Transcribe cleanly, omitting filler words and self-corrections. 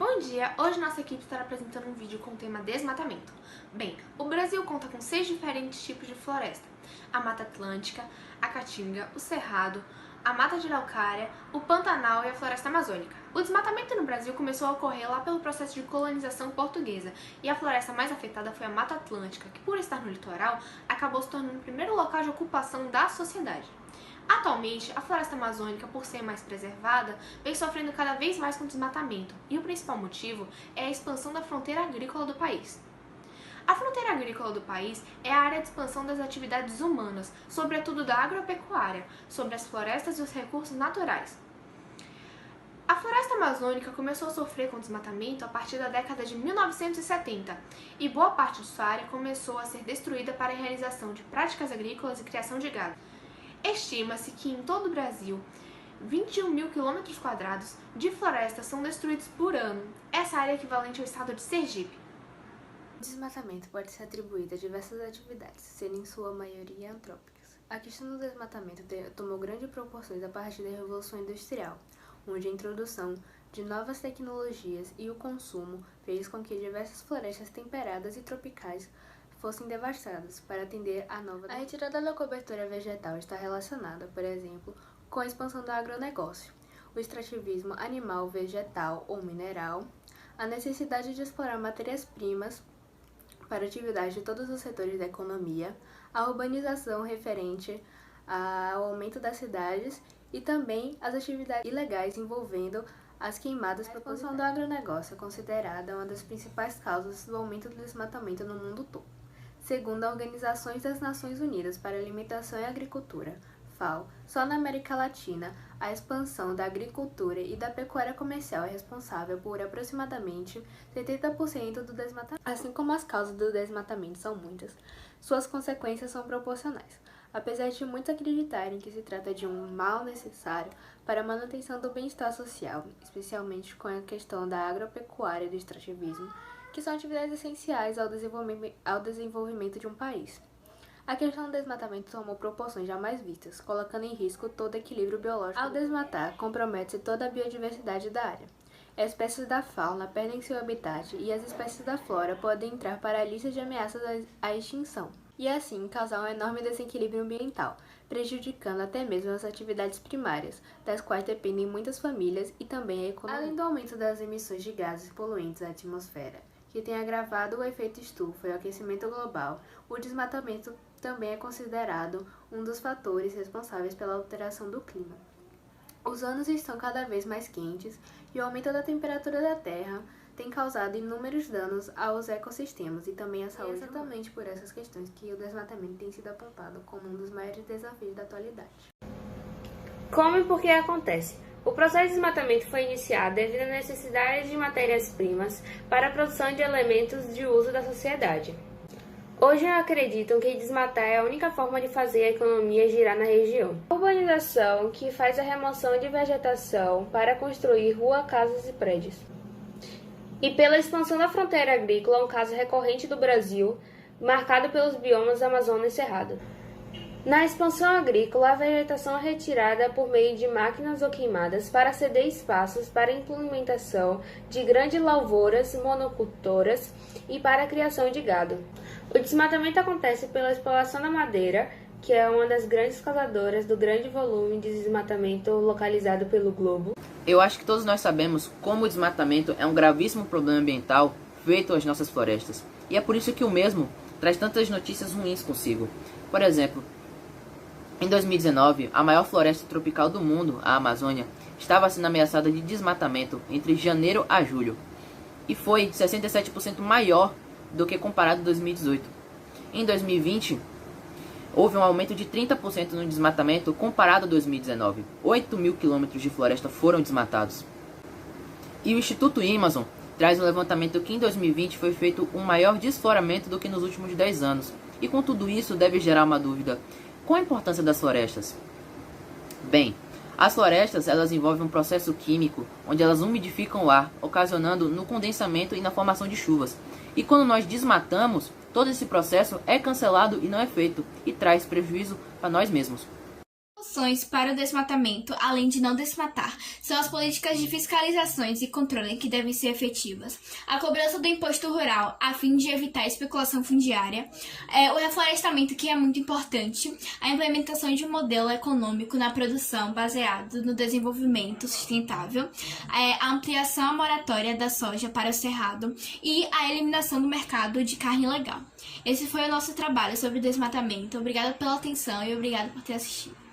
Bom dia! Hoje nossa equipe estará apresentando um vídeo com o tema desmatamento. Bem, o Brasil conta com 6 diferentes tipos de floresta: a Mata Atlântica, a Caatinga, o Cerrado, a Mata de Araucária, o Pantanal e a Floresta Amazônica. O desmatamento no Brasil começou a ocorrer lá pelo processo de colonização portuguesa, e a floresta mais afetada foi a Mata Atlântica, que por estar no litoral, acabou se tornando o primeiro local de ocupação da sociedade. Atualmente, a floresta amazônica, por ser mais preservada, vem sofrendo cada vez mais com desmatamento, e o principal motivo é a expansão da fronteira agrícola do país. A fronteira agrícola do país é a área de expansão das atividades humanas, sobretudo da agropecuária, sobre as florestas e os recursos naturais. A floresta amazônica começou a sofrer com desmatamento a partir da década de 1970, e boa parte de sua área começou a ser destruída para a realização de práticas agrícolas e criação de gado. Estima-se que em todo o Brasil, 21 mil quilômetros quadrados de florestas são destruídos por ano. Essa área é equivalente ao estado de Sergipe. O desmatamento pode ser atribuído a diversas atividades, sendo em sua maioria antrópicas. A questão do desmatamento tomou grandes proporções a partir da Revolução Industrial, onde a introdução de novas tecnologias e o consumo fez com que diversas florestas temperadas e tropicais fossem devastadas para atender à nova. A retirada da cobertura vegetal está relacionada, por exemplo, com a expansão do agronegócio, o extrativismo animal, vegetal ou mineral, a necessidade de explorar matérias-primas para atividades de todos os setores da economia, a urbanização referente ao aumento das cidades e também as atividades ilegais envolvendo as queimadas. A expansão do agronegócio é considerada uma das principais causas do aumento do desmatamento no mundo todo. Segundo a Organização das Nações Unidas para a Alimentação e Agricultura, FAO, só na América Latina, a expansão da agricultura e da pecuária comercial é responsável por aproximadamente 70% do desmatamento. Assim como as causas do desmatamento são muitas, suas consequências são proporcionais. Apesar de muitos acreditarem que se trata de um mal necessário para a manutenção do bem-estar social, especialmente com a questão da agropecuária e do extrativismo, que são atividades essenciais ao desenvolvimento de um país. A questão do desmatamento tomou proporções jamais vistas, colocando em risco todo o equilíbrio biológico. Ao desmatar, compromete-se toda a biodiversidade da área. As espécies da fauna perdem seu habitat e as espécies da flora podem entrar para a lista de ameaças à extinção, e assim causar um enorme desequilíbrio ambiental, prejudicando até mesmo as atividades primárias, das quais dependem muitas famílias e também a economia. Além do aumento das emissões de gases poluentes à atmosfera, que tem agravado o efeito estufa e o aquecimento global, o desmatamento também é considerado um dos fatores responsáveis pela alteração do clima. Os anos estão cada vez mais quentes e o aumento da temperatura da Terra tem causado inúmeros danos aos ecossistemas e também à saúde. É exatamente por essas questões que o desmatamento tem sido apontado como um dos maiores desafios da atualidade. Como e por que acontece? O processo de desmatamento foi iniciado devido à necessidade de matérias-primas para a produção de elementos de uso da sociedade. Hoje acreditam que desmatar é a única forma de fazer a economia girar na região. A urbanização, que faz a remoção de vegetação para construir rua, casas e prédios. E pela expansão da fronteira agrícola, um caso recorrente do Brasil, marcado pelos biomas Amazônia e Cerrado. Na expansão agrícola, a vegetação é retirada por meio de máquinas ou queimadas para ceder espaços para a implementação de grandes lavouras monocultoras e para a criação de gado. O desmatamento acontece pela exploração da madeira, que é uma das grandes causadoras do grande volume de desmatamento localizado pelo globo. Eu acho que todos nós sabemos como o desmatamento é um gravíssimo problema ambiental feito às nossas florestas, e é por isso que o mesmo traz tantas notícias ruins consigo. Por exemplo, em 2019, a maior floresta tropical do mundo, a Amazônia, estava sendo ameaçada de desmatamento entre janeiro a julho, e foi 67% maior do que comparado em 2018. Em 2020, houve um aumento de 30% no desmatamento comparado a 2019. 8 mil quilômetros de floresta foram desmatados. E o Instituto Amazon traz um levantamento que em 2020 foi feito um maior desfloramento do que nos últimos 10 anos. E com tudo isso deve gerar uma dúvida: qual a importância das florestas? Bem, as florestas elas envolvem um processo químico onde elas umidificam o ar, ocasionando no condensamento e na formação de chuvas. E quando nós desmatamos, todo esse processo é cancelado e não é feito, e traz prejuízo para nós mesmos. Soluções para o desmatamento, além de não desmatar, são as políticas de fiscalizações e controle que devem ser efetivas, a cobrança do imposto rural a fim de evitar a especulação fundiária, o reflorestamento, que é muito importante, a implementação de um modelo econômico na produção baseado no desenvolvimento sustentável, a ampliação à moratória da soja para o cerrado e a eliminação do mercado de carne ilegal. Esse foi o nosso trabalho sobre desmatamento. Obrigada pela atenção e obrigada por ter assistido.